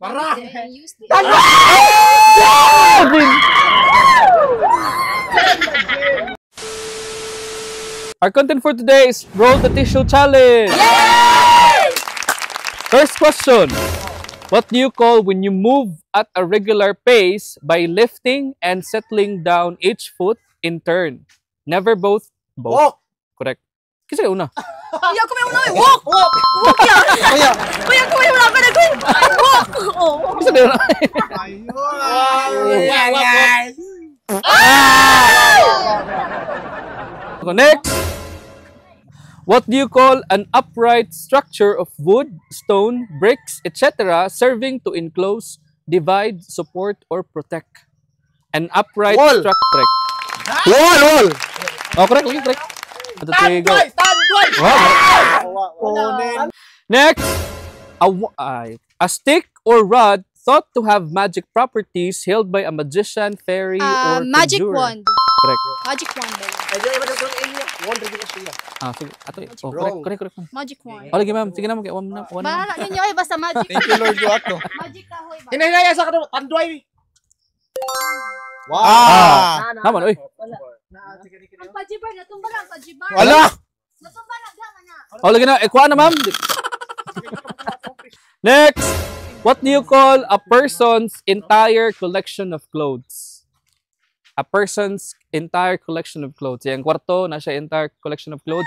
Para! Our content for today is Roll the Tissue Challenge! Yay! First question. What do you call when you move at a regular pace by lifting and settling down each foot in turn? Never both. Walk! Correct. Kasi una. Iya, ako may una. Walk! Walk! Walk yan! Kuya, ako may una ka na ko. Walk! Kasi na una. Ayun! Okay, next. What do you call an upright structure of wood, stone, bricks, etc. serving to enclose, divide, support, or protect? An upright Wall. structure. Wall! Oh, correct. Correct. Stand by! Wow. Next, a stick or rod thought to have magic properties held by a magician, fairy, or Magic conjurer. wand. Correct. Magic wand ba yun? Sige. Ato. Oh, Wrong. correct. Magic wand. Oh, lagi ma'am. Sige na, one na. Bahala ninyo eh, basta magic. Thank you, Lord Duato. Magic kahoy ba? Hinahilaya sa kanong tanduay. Wow! Naman, oy. Ang pajibar, natumba lang, pajibar. Wala! Natumba lang, gama na. Oh, lagi na. Kuha na, ma'am. Next. What do you call a person's entire collection of clothes? A person's entire collection of clothes. Yung kwarto, na siya entire collection of clothes.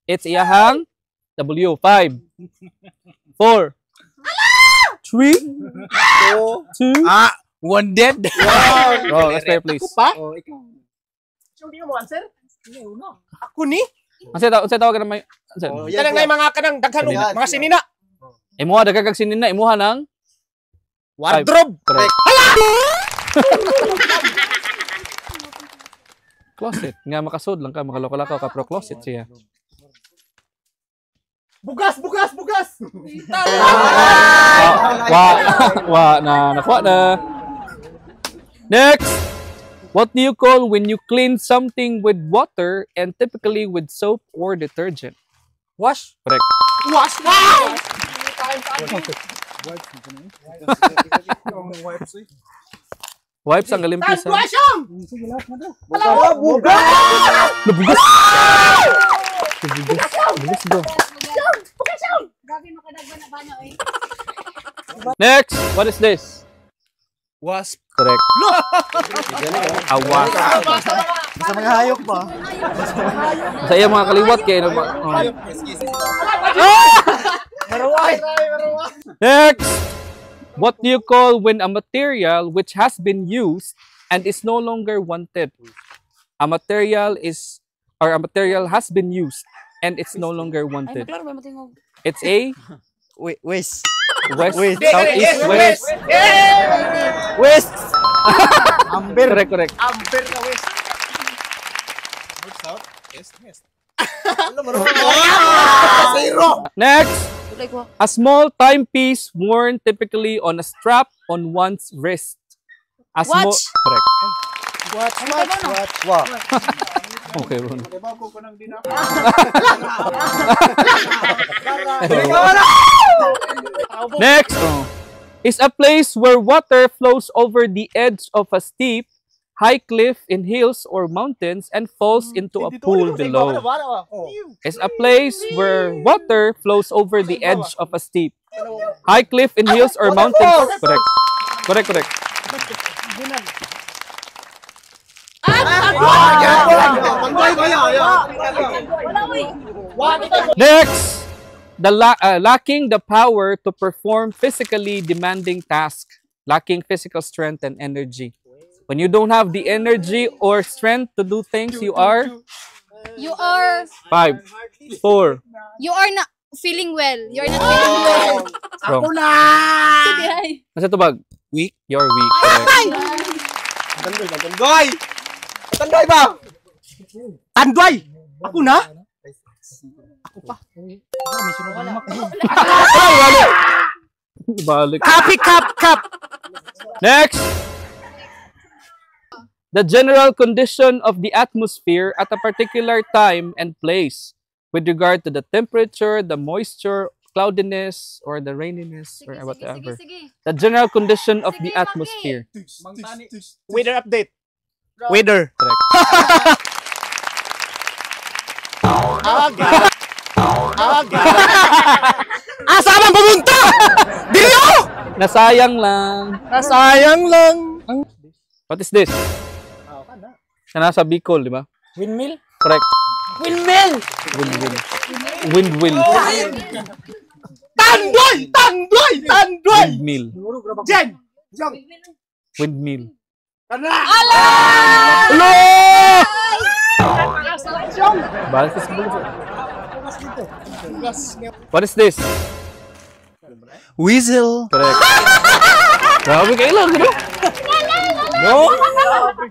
It's iyahang W. 5, 4, 3, 2. One dead. Oh, let's play, please. Pa? Oh, ikaw. Sino di mo answer? Sige, uno. Ako ni? Unsay tawag na may... Kanang na yung mga kanang daghan Yan. mga sinina. Imuha, dagagag sinina. Imuha ng... Wardrobe. Correct. Closet. Nga makasod lang ka, makaloko-lakaw ka, pero closet siya. Bugas! Nakuha na. Next! What do you call when you clean something with water and typically with soap or detergent? Wash. Correct. Wash! Wipes ang galimpisan. Wash ang! Sige, lahat na daw. Bugas! Nabugas! Nabugas daw. Grabe makadagba na ba na eh. Next! What is this? Wasp. Correct. Awas. Basta mga hayop ba? Sa iya mga kaliwat kayo. Maraway! Next! What do you call when a material which has been used and is no longer wanted? A material has been used and it's no longer wanted. It's a West. west, West. southeast, west. West! Amber. Correct. Amber na west. North, south, west. Zero! Next! A small timepiece worn typically on a strap on one's wrist. A small... Watch. Correct. Wow. Okay, Ron. Next is a place where water flows over the edge of a steep, high cliff in hills or mountains and falls into a pool below. It's a place where water flows over the edge of a steep, high cliff in hills or mountains. Correct. Next, lacking the power to perform physically demanding tasks, lacking physical strength and energy. When you don't have the energy or strength to do things, you are 5, 4. You are not feeling well. You are not feeling well. Wrong. Sige. Nasa tubag? Weak. You're weak. Correct. Tanduay ba? Tanduay! Ako na? May sunod na Balik. Happy cup! Next. The general condition of the atmosphere at a particular time and place with regard to the temperature, the moisture, cloudiness or the raininess or Sige, whatever. sige. The general condition of the Sige, Maki. atmosphere. Weather update. Weather. Correct. Aga. Aga. Asa man pumunta? Dito! Nasayang lang. Nasayang lang. What is this? Na nasa Bicol, di ba? Windmill? Correct. Windmill! Windmill. Tandoy! Tandoy! Tandoy! Windmill. Jen! Windmill. Ano? Hello! Balik sa bulo. What is this? Whistle. Correct. Grabe kayo lang, ano? No?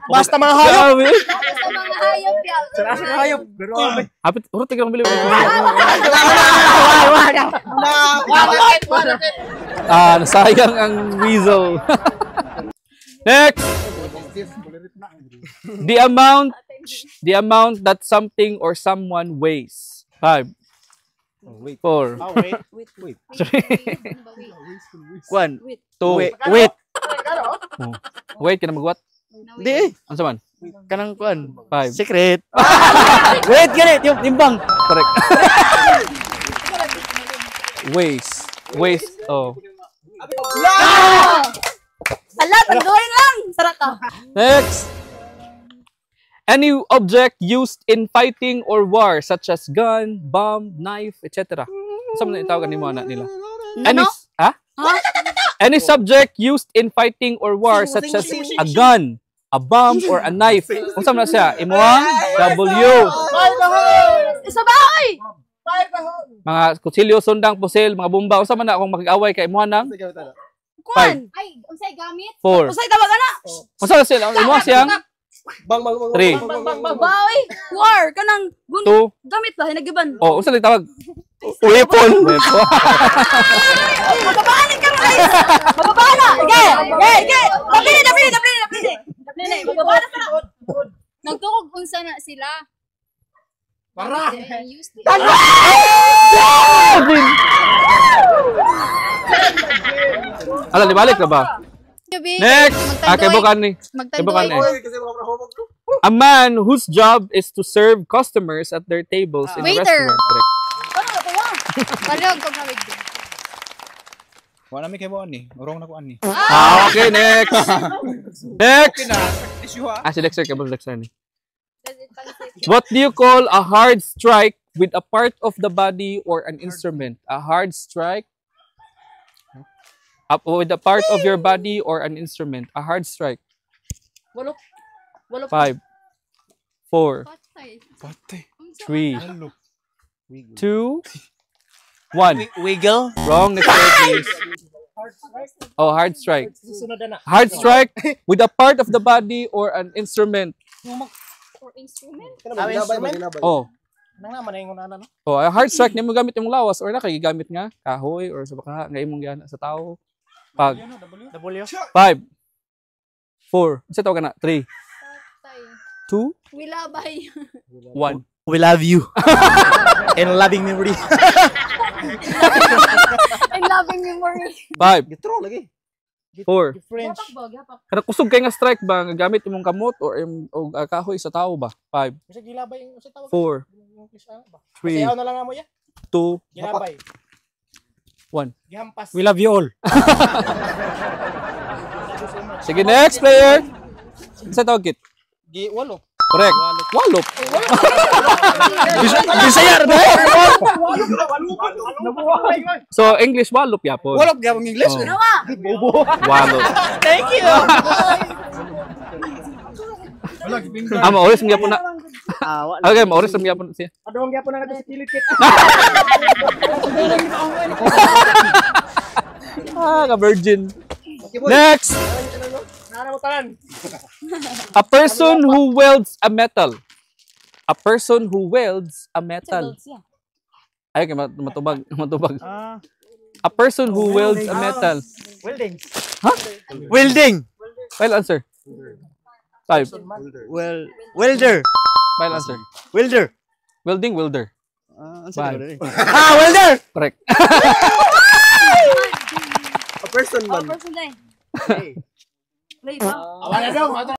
Basta mga hayop. Grabe. Sa mga hayop yan. Sarasa ka hayop. Grabe. Hapit, urot tiglang bili. Nasayang ang weasel. Next. The amount that something or someone weighs. 5, 4, Wait. 1, 2. Wait. Wait, ka na mag-what? Di. Ano saman? Kanang kuan. 5. Secret. Wait, ganit. Yung timbang. Correct. Waste. Oh. Ala, tanduin lang. Sarap ka. Next. Any object used in fighting or war, such as gun, bomb, knife, etc. Saan mo na itawagan ni mo anak nila? Any subject used in fighting or war, such as a gun, a bomb, or a knife. Kung saan na siya? Imuang W. Isa ba, oy? Mga kutsilyo, sundang, pusil, mga bomba. Kung saan man na akong mag-away kay imuang ng Kuan. Ay, unsay gamit? 4. Unsay tawag ana? Kung saan na sila? Imuang siyang Bang, bang, bang. 3. Bawi. War kanang gun 2. gamit ba hinagiban? Oh, kung saan na tawag? Weapon. Magabaanin ka guys. Magabana. Ige. Dapili. Magabana ka na. Nagtukog unsa na sila. Para. Ala, libalik na ba? Next! Kay Bukan ni. Kay Bukan ni. A man whose job is to serve customers at their tables in a Waiter. restaurant. Correct. Palog ko kawig. Wala mi kay Buan ni. Urong na ko ani. Okay, next! Next! Issue ha. Si Dexter, kay Dexter ni. What do you call a hard strike with a part of the body or an instrument? A hard strike with a part of your body or an instrument. A hard strike. Walop. 5, 4, Pate. 3, Halo. 2, 1. Wiggle. Wrong. Next word, please. Oh, hard strike. Hard strike with a part of the body or an instrument. For instrument? Oh. Nang naman na yung ano. Oh, a hard strike nimo gamit imong lawas or na kay gigamit nga kahoy or sa baka nga imong gana sa tao. Pag W. 5, 4, unsa tawag na? 3, 2, Wilabay. 1. We love you. And loving memory. And loving memory. 5, Gitro lagi. 4. French. Gapak. Kada kusog kay nga strike ba nga gamit imong kamot or kahoy sa tao ba? 5, Kasi gilabay yung sa tawag. 4, 3, Sayaw na lang mo ya. 2, Gilabay. 1. Gihampas. We love you all. Sige, next player. Unsa tawag kit? Walo. Correct. Walop. Bisaya na. So English walop yapon. Walop gyapon English. Oh. Nawa. Walop. Thank you. Maoris mo yapon na. Okay, maoris mo yapon siya. Adong gyapon na sa kilid kit. Ka virgin. Next. A person who welds a metal. A person who welds a metal. Ay, matubag. A person who welds a metal. Welding. Huh? Welding. Final answer. 5. Welder. Final answer. Welder. Welder. Ang Bag. sabi Ah, welder! Correct. A person Oh, man. person na eh. Okay. Play ba? Awan na daw.